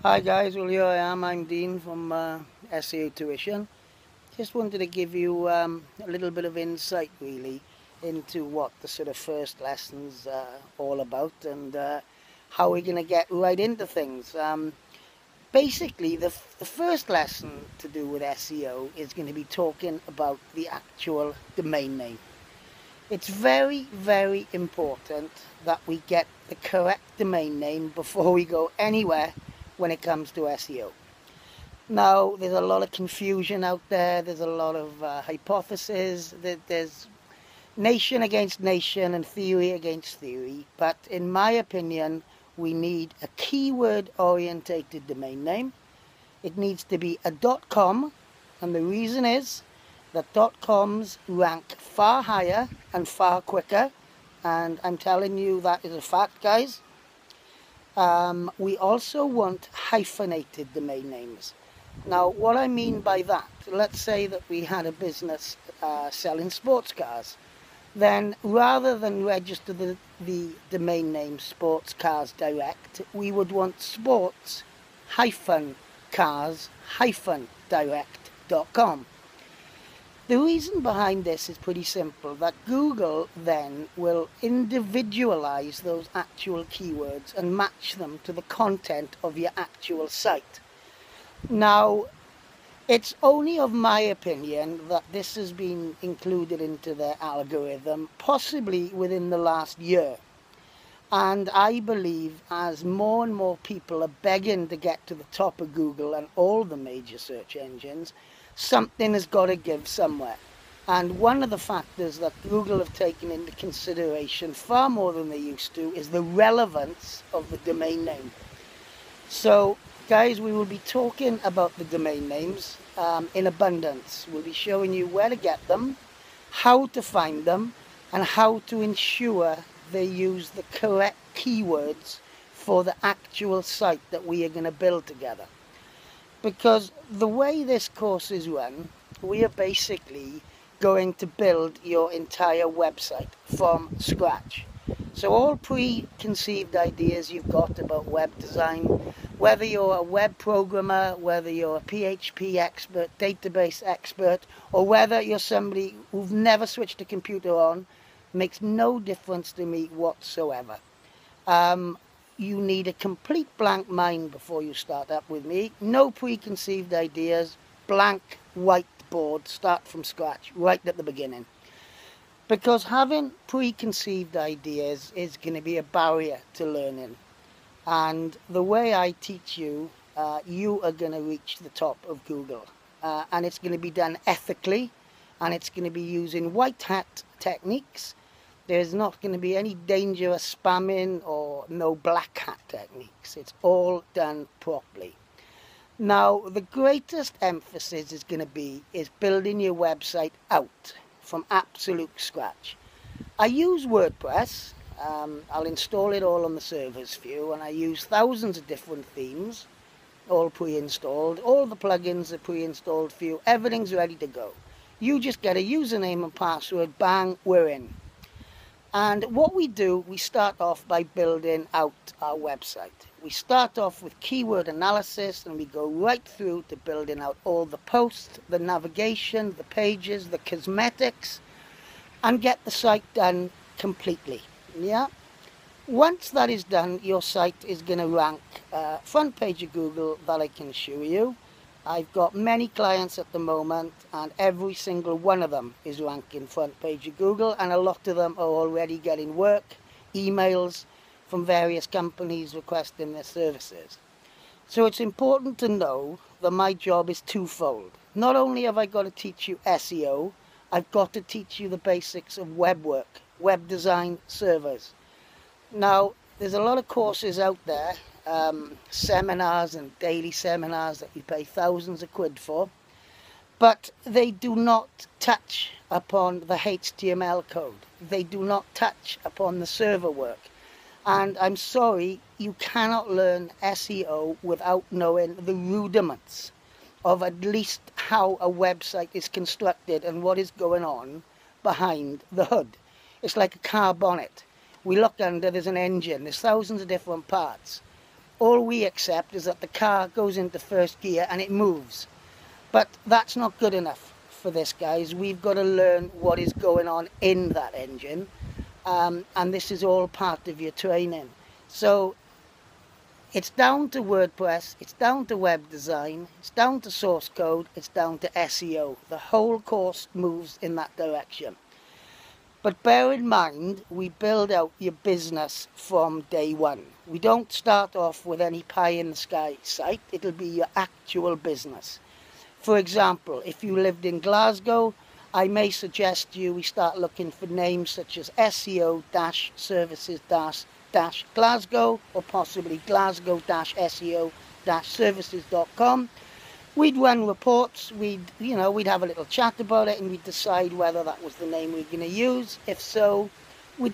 Hi guys, well here I am, I'm Dean from SEO Tuition. Just wanted to give you a little bit of insight really into what the sort of first lesson's all about and how we're going to get right into things. Basically, the first lesson to do with SEO is going to be talking about the actual domain name. It's very, very important that we get the correct domain name before we go anywhere when it comes to SEO. Now, there's a lot of confusion out there, there's a lot of hypotheses, there's nation against nation and theory against theory, but in my opinion, we need a keyword-orientated domain name. It needs to be a .com, and the reason is that .coms rank far higher and far quicker, and I'm telling you that is a fact, guys. We also want hyphenated domain names. Now, what I mean by that, let's say that we had a business selling sports cars. Then, rather than register the domain name Sports Cars Direct, we would want sports-cars-direct.com. The reason behind this is pretty simple, that Google then will individualize those actual keywords and match them to the content of your actual site. Now, it's only of my opinion that this has been included into their algorithm, possibly within the last year. And I believe as more and more people are begging to get to the top of Google and all the major search engines, something has got to give somewhere. And one of the factors that Google have taken into consideration far more than they used to is the relevance of the domain name. So, guys, we will be talking about the domain names in abundance. We'll be showing you where to get them, how to find them, and how to ensure they use the correct keywords for the actual site that we are going to build together. Because the way this course is run, we are basically going to build your entire website from scratch. So all preconceived ideas you've got about web design, whether you're a web programmer, whether you're a PHP expert, database expert, or whether you're somebody who've never switched a computer on, makes no difference to me whatsoever. You need a complete blank mind before you start up with me. No preconceived ideas, blank whiteboard, start from scratch, right at the beginning. Because having preconceived ideas is going to be a barrier to learning. And the way I teach you, you are going to reach the top of Google. And it's going to be done ethically, and it's going to be using white hat techniques. There's not going to be any dangerous spamming or no black hat techniques. It's all done properly. Now, the greatest emphasis is going to be building your website out from absolute scratch. I use WordPress. I'll install it all on the servers for you, and I use thousands of different themes, all pre-installed. All the plugins are pre-installed for you. Everything's ready to go. You just get a username and password, bang, we're in. And what we do, we start off by building out our website. We start off with keyword analysis, and we go right through to building out all the posts, the navigation, the pages, the cosmetics, and get the site done completely. Yeah. Once that is done, your site is going to rank front page of Google, that I can assure you. I've got many clients at the moment, and every single one of them is ranking front page of Google, and a lot of them are already getting work, emails from various companies requesting their services. So it's important to know that my job is twofold. Not only have I got to teach you SEO, I've got to teach you the basics of web work, web design, servers. Now, there's a lot of courses out there, seminars and daily seminars that you pay thousands of quid for, but they do not touch upon the HTML code. They do not touch upon the server work. And I'm sorry, you cannot learn SEO without knowing the rudiments of at least how a website is constructed and what is going on behind the hood. It's like a car bonnet. We look under, there's an engine, there's thousands of different parts. all we accept is that the car goes into first gear and it moves. But that's not good enough for this, guys. We've got to learn what is going on in that engine, and this is all part of your training. So it's down to WordPress, it's down to web design, it's down to source code, it's down to SEO. The whole course moves in that direction. But bear in mind, we build out your business from day one. We don't start off with any pie-in-the-sky site. It'll be your actual business. For example, if you lived in Glasgow, I may suggest we start looking for names such as SEO-services-Glasgow, or possibly Glasgow-SEO-services.com. We'd run reports, we'd have a little chat about it, and we'd decide whether that was the name we're going to use. If so, we'd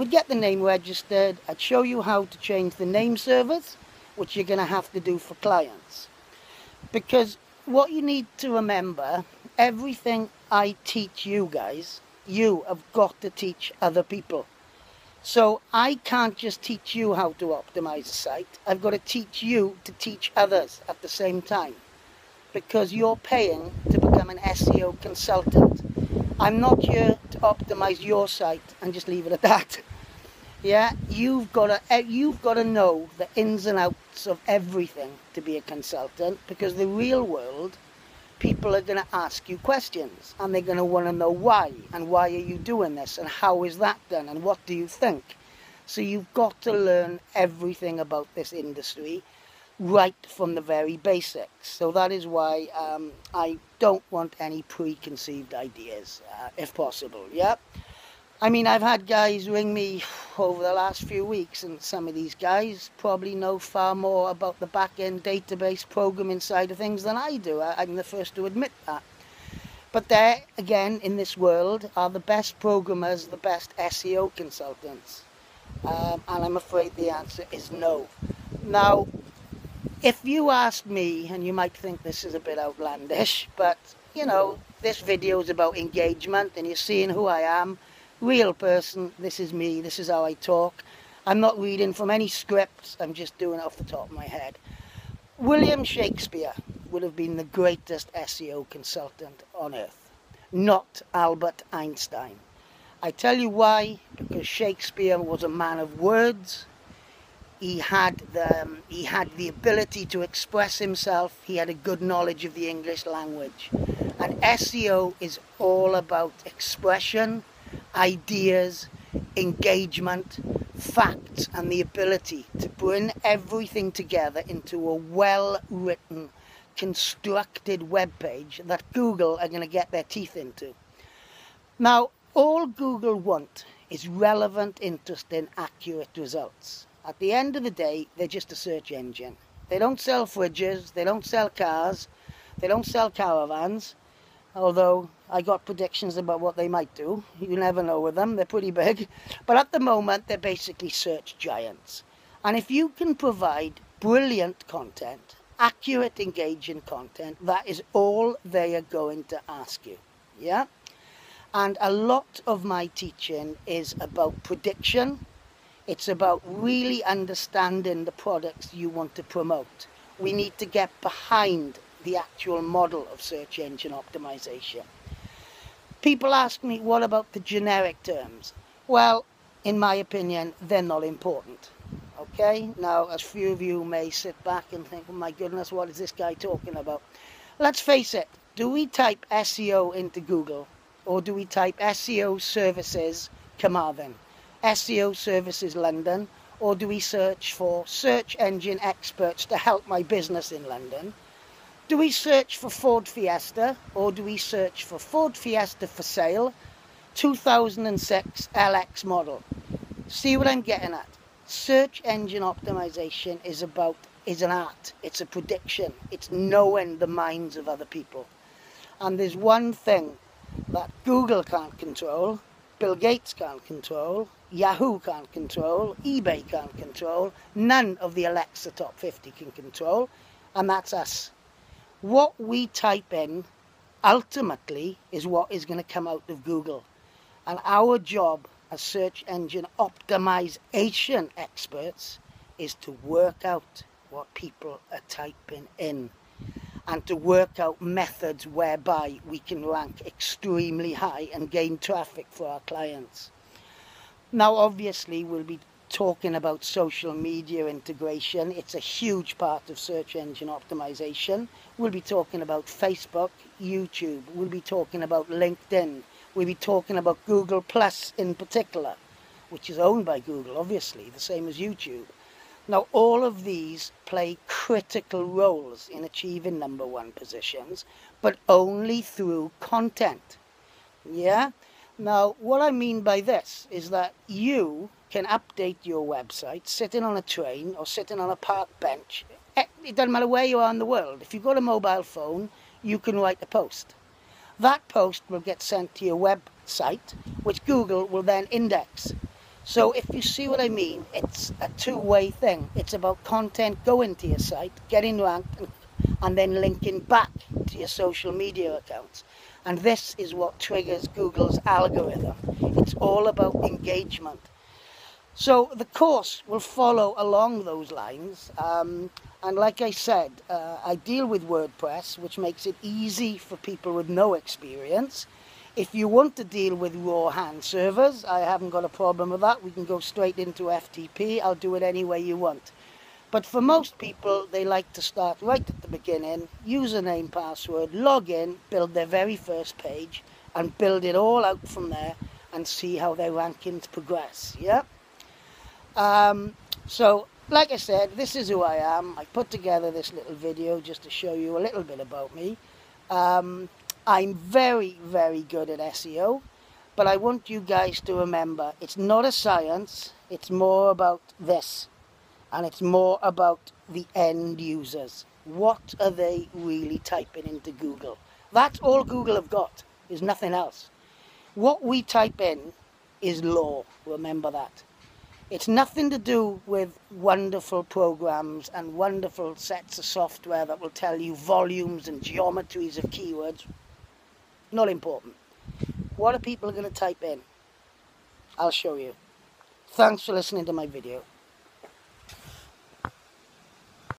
get the name registered. I'd show you how to change the name servers, which you're going to have to do for clients. Because what you need to remember, everything I teach you guys, you have got to teach other people. So I can't just teach you how to optimize a site. I've got to teach you to teach others at the same time, because you're paying to become an SEO consultant. I'm not here to optimize your site and just leave it at that. Yeah, you've got to know the ins and outs of everything to be a consultant, because the real world, people are going to ask you questions, and they're going to want to know why, and why are you doing this, and how is that done, and what do you think? So you've got to learn everything about this industry right from the very basics. So that is why I don't want any preconceived ideas, if possible. Yeah, I mean, I've had guys ring me over the last few weeks, and some of these guys probably know far more about the back-end database programming side of things than I do. I'm the first to admit that. But there, again, in this world, are the best programmers, the best SEO consultants. And I'm afraid the answer is no. Now, if you asked me, and you might think this is a bit outlandish, but, this video is about engagement, and you're seeing who I am. Real person, this is me, this is how I talk. I'm not reading from any scripts, I'm just doing it off the top of my head. William Shakespeare would have been the greatest SEO consultant on earth, not Albert Einstein. I tell you why, because Shakespeare was a man of words. He had the ability to express himself. He had a good knowledge of the English language. And SEO is all about expression, ideas, engagement, facts, and the ability to bring everything together into a well-written, constructed web page that Google are going to get their teeth into. Now, all Google want is relevant, interesting, accurate results. At the end of the day, they're just a search engine. They don't sell fridges, they don't sell cars, they don't sell caravans. Although I got predictions about what they might do. You never know with them, they're pretty big. But at the moment, they're basically search giants. And if you can provide brilliant content, accurate, engaging content, that is all they are going to ask you. Yeah? And a lot of my teaching is about prediction. It's about really understanding the products you want to promote. We need to get behind the actual model of search engine optimization. People ask me, what about the generic terms? Well, in my opinion, they're not important. Okay? Now, as few of you may sit back and think, oh my goodness, what is this guy talking about? Let's face it, do we type SEO into Google, or do we type SEO services Carmarthen, SEO services London, or do we search for search engine experts to help my business in London? Do we search for Ford Fiesta, or do we search for Ford Fiesta for sale, 2006 LX model? See what I'm getting at? Search engine optimization is an art. It's a prediction. It's knowing the minds of other people. And there's one thing that Google can't control, Bill Gates can't control, Yahoo can't control, eBay can't control, none of the Alexa top 50 can control, and that's us. What we type in ultimately is what is going to come out of Google. And our job as search engine optimization experts is to work out what people are typing in, and to work out methods whereby we can rank extremely high and gain traffic for our clients. Now, obviously, we'll be talking about social media integration. It's a huge part of search engine optimization. We'll be talking about Facebook, YouTube. We'll be talking about LinkedIn. We'll be talking about Google Plus in particular, which is owned by Google, obviously, the same as YouTube. Now, all of these play critical roles in achieving #1 positions, but only through content. Yeah? Now, what I mean by this is that you can update your website sitting on a train or sitting on a park bench. It doesn't matter where you are in the world. If you've got a mobile phone, you can write a post. That post will get sent to your website, which Google will then index. So if you see what I mean, it's a two-way thing. It's about content going to your site, getting ranked, and then linking back to your social media accounts. And this is what triggers Google's algorithm. It's all about engagement. So the course will follow along those lines. And like I said, I deal with WordPress, which makes it easy for people with no experience. If you want to deal with raw hand servers, I haven't got a problem with that. We can go straight into FTP. I'll do it any way you want. But for most people, they like to start right at the beginning, username, password, log in, build their very first page, and build it all out from there and see how their rankings progress. Yeah? So, like I said, this is who I am. I put together this little video just to show you a little bit about me. I'm very, very good at SEO, but I want you guys to remember, it's not a science, it's more about this, and it's more about the end users. What are they really typing into Google? That's all Google have got, is nothing else. What we type in is law, remember that. It's nothing to do with wonderful programs and wonderful sets of software that will tell you volumes and geometries of keywords. Not important. What are people going to type in? I'll show you. Thanks for listening to my video.